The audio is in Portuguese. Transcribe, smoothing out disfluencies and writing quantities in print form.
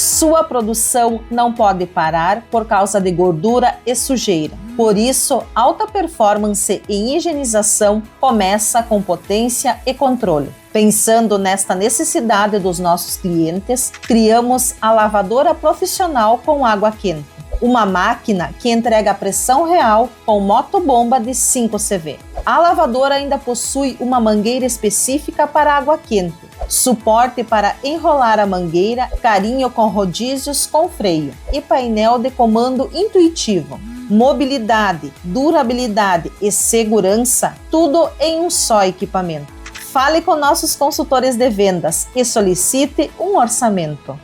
Sua produção não pode parar por causa de gordura e sujeira. Por isso, alta performance em higienização começa com potência e controle. Pensando nesta necessidade dos nossos clientes, criamos a lavadora profissional com água quente. Uma máquina que entrega a pressão real com motobomba de 5 CV. A lavadora ainda possui uma mangueira específica para água quente, suporte para enrolar a mangueira, carinho com rodízios com freio e painel de comando intuitivo. Mobilidade, durabilidade e segurança, tudo em um só equipamento. Fale com nossos consultores de vendas e solicite um orçamento.